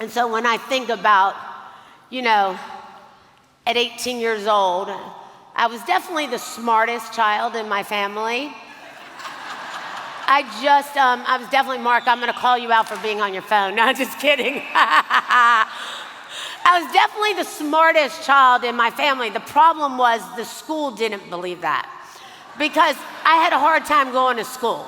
And so when I think about, at 18 years old, I was definitely the smartest child in my family. I was definitely, Mark, I'm gonna call you out for being on your phone. No, just kidding. I was definitely the smartest child in my family. The problem was the school didn't believe that because I had a hard time going to school.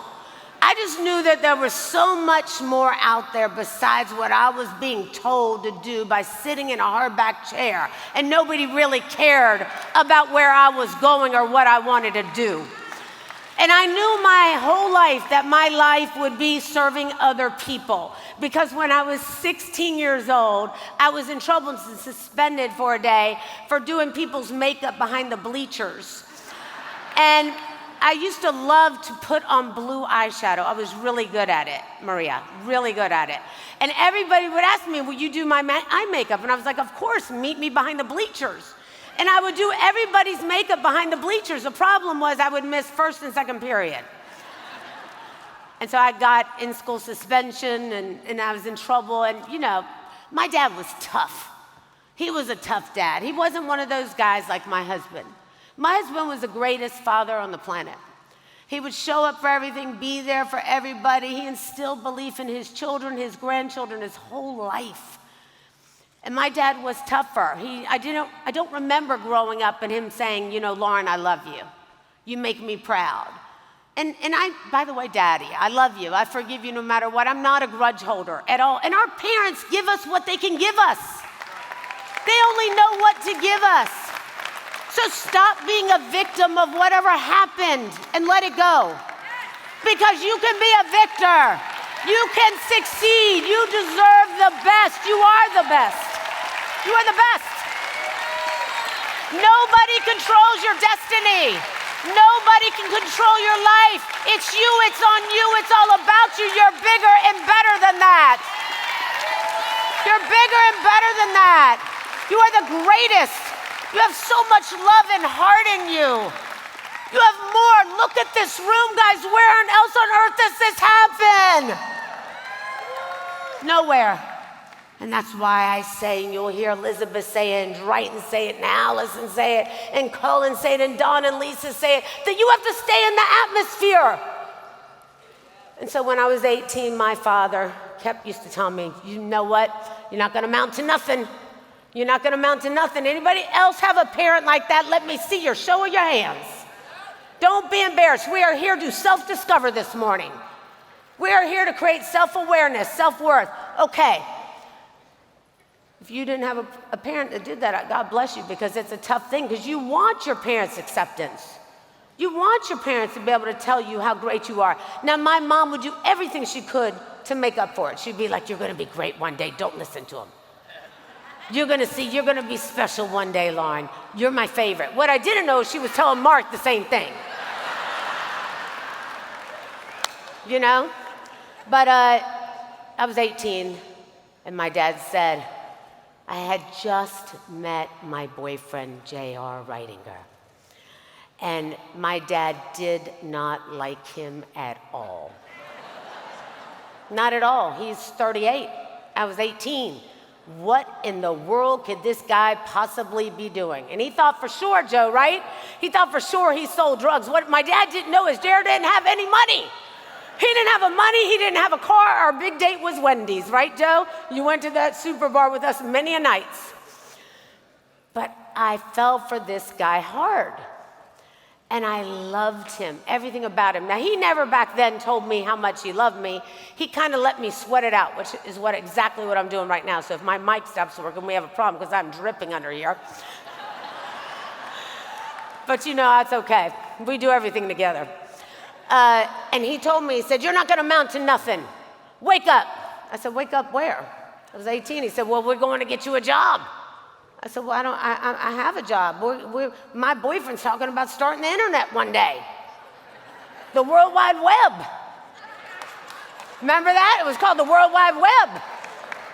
I just knew that there was so much more out there besides what I was being told to do by sitting in a hardback chair, and nobody really cared about where I was going or what I wanted to do. And I knew my whole life that my life would be serving other people, because when I was 16 years old, I was in trouble and suspended for a day for doing people's makeup behind the bleachers. And I used to love to put on blue eyeshadow. I was really good at it, Maria, really good at it. And everybody would ask me, will you do my eye makeup? And I was like, of course, meet me behind the bleachers. And I would do everybody's makeup behind the bleachers. The problem was I would miss first and second period. And so I got in school suspension and I was in trouble. And my dad was tough. He was a tough dad. He wasn't one of those guys like my husband. My husband was the greatest father on the planet. He would show up for everything, be there for everybody. He instilled belief in his children, his grandchildren, his whole life. And my dad was tougher. I don't remember growing up and him saying, Loren, I love you. You make me proud. And by the way, Daddy, I love you. I forgive you no matter what. I'm not a grudge holder at all. And our parents give us what they can give us. They only know what to give us. So stop being a victim of whatever happened and let it go. Because you can be a victor. You can succeed. You deserve the best. You are the best. You are the best. Nobody controls your destiny. Nobody can control your life. It's you, it's on you, it's all about you. You're bigger and better than that. You're bigger and better than that. You are the greatest. You have so much love and heart in you. You have more. Look at this room, guys. Where else on earth does this happen? Nowhere. And that's why I say, and you'll hear Elizabeth say it, and Drayton say it, and Allison say it, and Cullen say it, and Dawn and Lisa say it, that you have to stay in the atmosphere. And so when I was 18, my father used to tell me, you know what? You're not going to amount to nothing. You're not going to amount to nothing. Anybody else have a parent like that? Let me see your show of your hands. Don't be embarrassed. We are here to self-discover this morning. We are here to create self-awareness, self-worth. Okay. If you didn't have a parent that did that, God bless you, because it's a tough thing, because you want your parents' acceptance. You want your parents to be able to tell you how great you are. Now, my mom would do everything she could to make up for it. She'd be like, you're going to be great one day. Don't listen to him. You're going to see, you're going to be special one day, Loren. You're my favorite. What I didn't know is she was telling Mark the same thing. But I was 18, and my dad said, I had just met my boyfriend, J.R. Reitinger. And my dad did not like him at all. Not at all. He's 38. I was 18. What in the world could this guy possibly be doing? And he thought for sure, Joe, right? He thought for sure he sold drugs. What my dad didn't know is Jared didn't have any money. He didn't have a money, he didn't have a car. Our big date was Wendy's, right, Joe? You went to that super bar with us many a nights. But I fell for this guy hard. And I loved him, everything about him. Now, he never back then told me how much he loved me. He kind of let me sweat it out, which is exactly what I'm doing right now. So if my mic stops working, we have a problem because I'm dripping under here. But that's okay. We do everything together. And he told me, he said, you're not going to amount to nothing. Wake up. I said, wake up where? I was 18. He said, well, we're going to get you a job. I said, well, I have a job. My boyfriend's talking about starting the internet one day. The World Wide Web. Remember that? It was called the World Wide Web.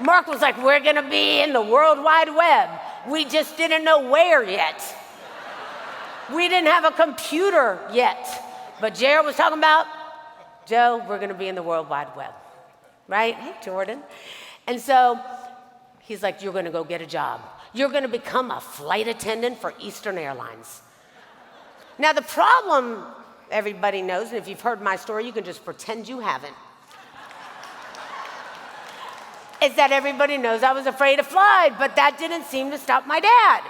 Mark was like, we're going to be in the World Wide Web. We just didn't know where yet. We didn't have a computer yet. But Jared was talking about, Joe, we're going to be in the World Wide Web. Right? Hey, Jordan. And so He's like, you're gonna go get a job. You're gonna become a flight attendant for Eastern Airlines. Now the problem, everybody knows, and if you've heard my story, you can just pretend you haven't, is that everybody knows I was afraid to fly, but that didn't seem to stop my dad.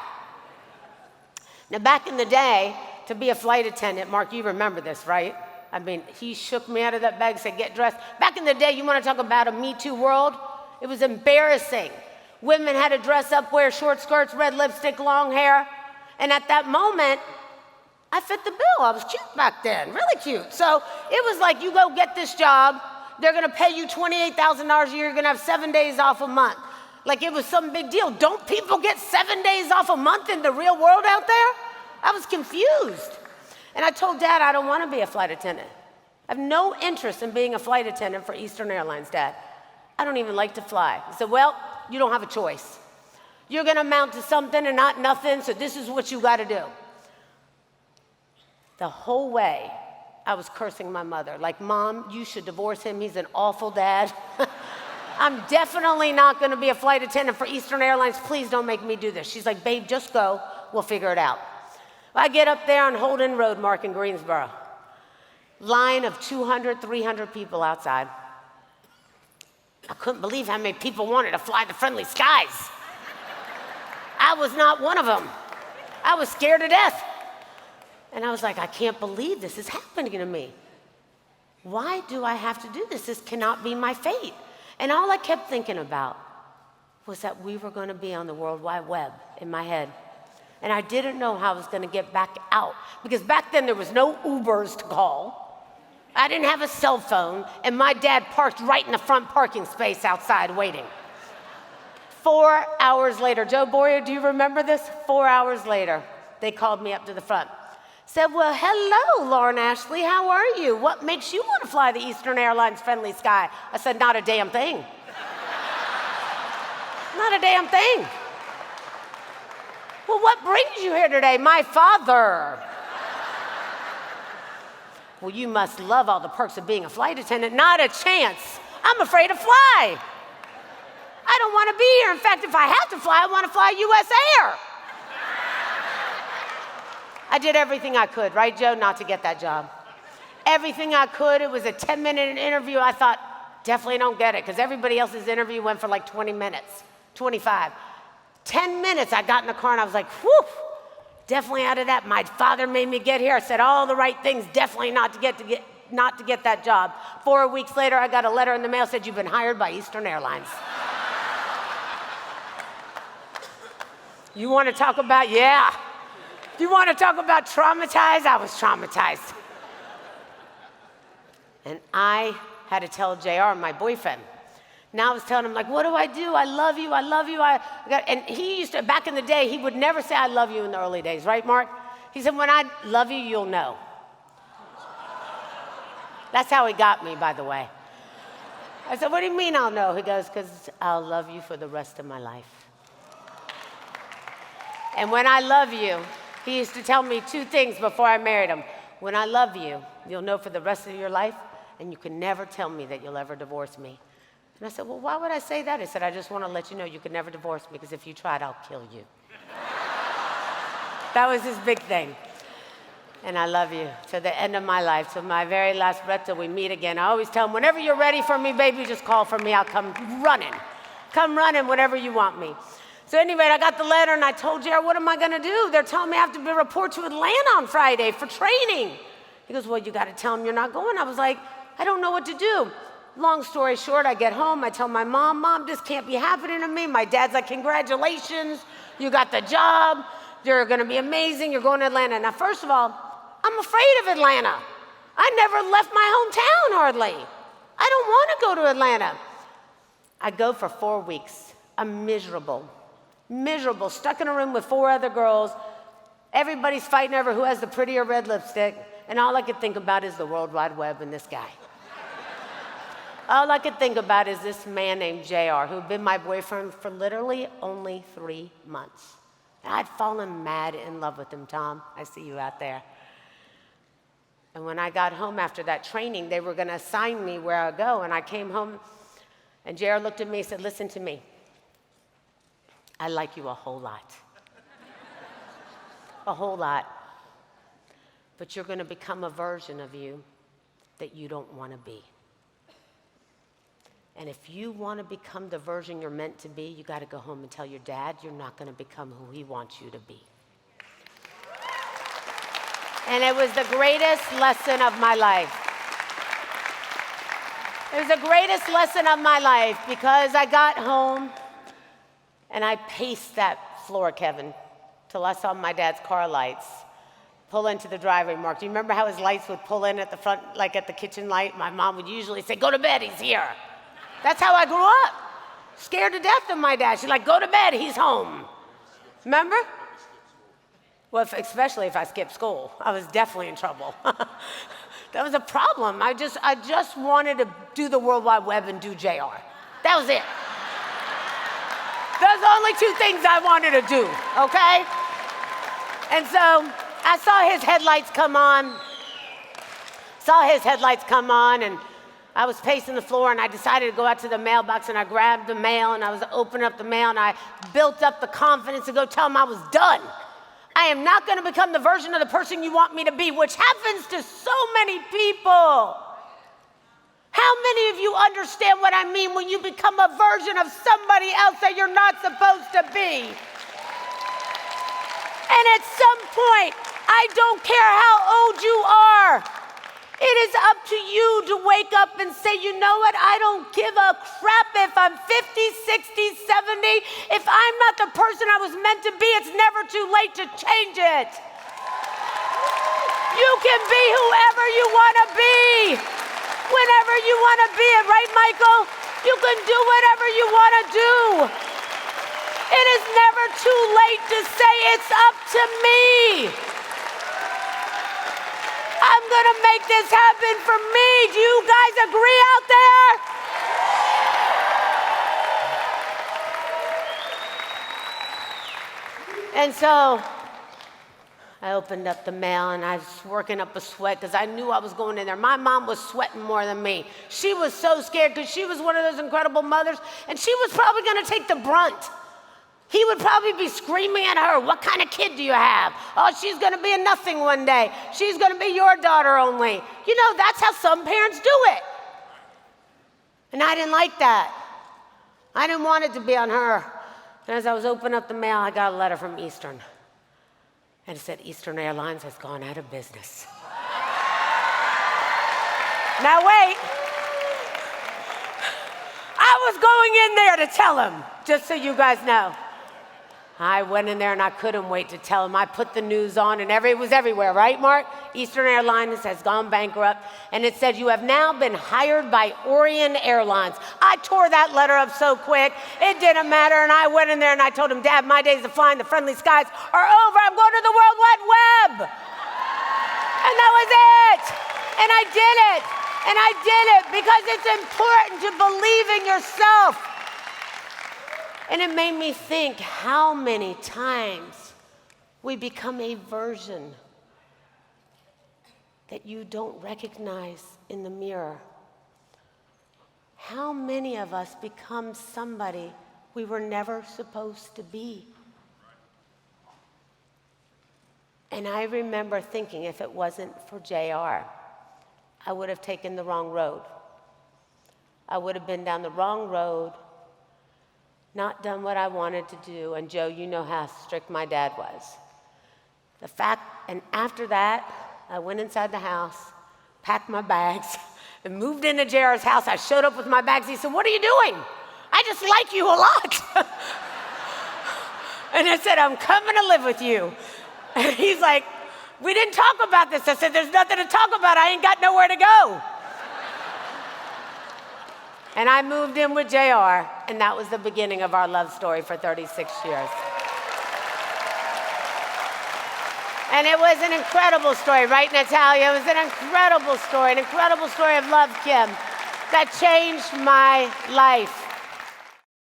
Now back in the day, to be a flight attendant, Mark, you remember this, right? I mean, he shook me out of that bag, said, get dressed. Back in the day, you want to talk about a Me Too world? It was embarrassing. Women had to dress up, wear short skirts, red lipstick, long hair. And at that moment, I fit the bill. I was cute back then, really cute. So it was like, you go get this job. They're going to pay you $28,000 a year. You're going to have 7 days off a month. Like it was some big deal. Don't people get 7 days off a month in the real world out there? I was confused. And I told Dad, I don't want to be a flight attendant. I have no interest in being a flight attendant for Eastern Airlines, Dad. I don't even like to fly. He said, well, you don't have a choice. You're going to amount to something and not nothing, so this is what you got to do. The whole way, I was cursing my mother. Like, Mom, you should divorce him. He's an awful dad. I'm definitely not going to be a flight attendant for Eastern Airlines. Please don't make me do this. She's like, babe, just go. We'll figure it out. I get up there on Holden Road, Mark, in Greensboro. Line of 200, 300 people outside. I couldn't believe how many people wanted to fly the friendly skies. I was not one of them. I was scared to death. And I was like, I can't believe this is happening to me. Why do I have to do this? This cannot be my fate. And all I kept thinking about was that we were going to be on the World Wide Web in my head. And I didn't know how I was going to get back out. Because back then there was no Ubers to call. I didn't have a cell phone. And my dad parked right in the front parking space outside waiting. 4 hours later, Joe Boyer, do you remember this? 4 hours later, they called me up to the front. Said, well, hello, Loren Ashley, how are you? What makes you want to fly the Eastern Airlines friendly sky? I said, not a damn thing. Not a damn thing. Well, what brings you here today? My father. Well, you must love all the perks of being a flight attendant. Not a chance. I'm afraid to fly. I don't want to be here. In fact, if I have to fly, I want to fly U.S. Air. I did everything I could, right, Joe, not to get that job. Everything I could. It was a 10-minute interview. I thought, definitely don't get it, because everybody else's interview went for like 20 minutes, 25. 10 minutes, I got in the car, and I was like, whew, definitely out of that. My father made me get here. I said all the right things, definitely not to get that job. 4 weeks later, I got a letter in the mail that said, you've been hired by Eastern Airlines. You want to talk about, yeah. You want to talk about traumatized? I was traumatized. And I had to tell JR, my boyfriend. Now I was telling him, like, what do? I love you, I love you. And he used to, back in the day, he would never say I love you in the early days, right, Mark? He said, when I love you, you'll know. That's how he got me, by the way. I said, what do you mean I'll know? He goes, because I'll love you for the rest of my life. And when I love you, he used to tell me 2 things before I married him. When I love you, you'll know for the rest of your life, and you can never tell me that you'll ever divorce me. And I said, well, why would I say that? He said, I just want to let you know you could never divorce me, because if you tried, I'll kill you. That was his big thing. And I love you to the end of my life, to my very last breath, till we meet again. I always tell him, whenever you're ready for me, baby, just call for me. I'll come running. Come running whenever you want me. So anyway, I got the letter, and I told Jared, what am I going to do? They're telling me I have to report to Atlanta on Friday for training. He goes, well, you got to tell them you're not going. I was like, I don't know what to do. Long story short, I get home. I tell my mom, Mom, this can't be happening to me. My dad's like, congratulations. You got the job. You're going to be amazing. You're going to Atlanta. Now, first of all, I'm afraid of Atlanta. I never left my hometown hardly. I don't want to go to Atlanta. I go for 4 weeks. I'm miserable, stuck in a room with 4 other girls. Everybody's fighting over who has the prettier red lipstick. And all I could think about is the World Wide Web and this guy. All I could think about is this man named JR, who'd been my boyfriend for literally only 3 months. And I'd fallen mad in love with him, Tom. I see you out there. And when I got home after that training, they were going to assign me where I go. And I came home, and JR looked at me and said, listen to me. I like you a whole lot. A whole lot. But you're going to become a version of you that you don't want to be. And if you want to become the version you're meant to be, you got to go home and tell your dad you're not going to become who he wants you to be. And it was the greatest lesson of my life. It was the greatest lesson of my life because I got home and I paced that floor, Kevin, till I saw my dad's car lights pull into the driveway. Mark, do you remember how his lights would pull in at the front, like at the kitchen light? My mom would usually say, "Go to bed, he's here." That's how I grew up. Scared to death of my dad. She's like, "Go to bed, he's home." Remember? Well, especially if I skipped school. I was definitely in trouble. That was a problem. I just wanted to do the World Wide Web and do JR. That was it. Those are the only two things I wanted to do, okay? And so I saw his headlights come on, and I was pacing the floor, and I decided to go out to the mailbox, and I grabbed the mail, and I was opening up the mail, and I built up the confidence to go tell him I was done. I am not going to become the version of the person you want me to be, which happens to so many people. How many of you understand what I mean when you become a version of somebody else that you're not supposed to be? And at some point, I don't care how old you are, it is up to you to wake up and say, "You know what? I don't give a crap if I'm 50, 60, 70. If I'm not the person I was meant to be, it's never too late to change it." You can be whoever you want to be, whenever you want to be it, right, Michael? You can do whatever you want to do. It is never too late to say, "It's up to me. I'm going to make this happen for me." Do you guys agree out there? And so I opened up the mail, and I was working up a sweat because I knew I was going in there. My mom was sweating more than me. She was so scared because she was one of those incredible mothers, and she was probably going to take the brunt. He would probably be screaming at her, "What kind of kid do you have? Oh, she's going to be a nothing one day. She's going to be your daughter only." You know, that's how some parents do it. And I didn't like that. I didn't want it to be on her. And as I was opening up the mail, I got a letter from Eastern. And it said, "Eastern Airlines has gone out of business." Now wait. I was going in there to tell him, just so you guys know. I went in there and I couldn't wait to tell him. I put the news on and it was everywhere, right, Mark? Eastern Airlines has gone bankrupt. And it said, "You have now been hired by Loren Airlines." I tore that letter up so quick, it didn't matter. And I went in there and I told him, "Dad, my days of flying the friendly skies are over. I'm going to the World Wide Web." And that was it. And I did it. And I did it because it's important to believe in yourself. And it made me think how many times we become a version that you don't recognize in the mirror. How many of us become somebody we were never supposed to be? And I remember thinking if it wasn't for JR, I would have taken the wrong road. I would have been down the wrong road, not done what I wanted to do. And Joe, you know how strict my dad was. And after that, I went inside the house, packed my bags, and moved into JR's house. I showed up with my bags. He said, "What are you doing?" "I just like you a lot." And I said, "I'm coming to live with you." And he's like, "We didn't talk about this." I said, "There's nothing to talk about. I ain't got nowhere to go." And I moved in with JR, and that was the beginning of our love story for 36 years. And it was an incredible story, right, Natalia? It was an incredible story of love, Kim, that changed my life.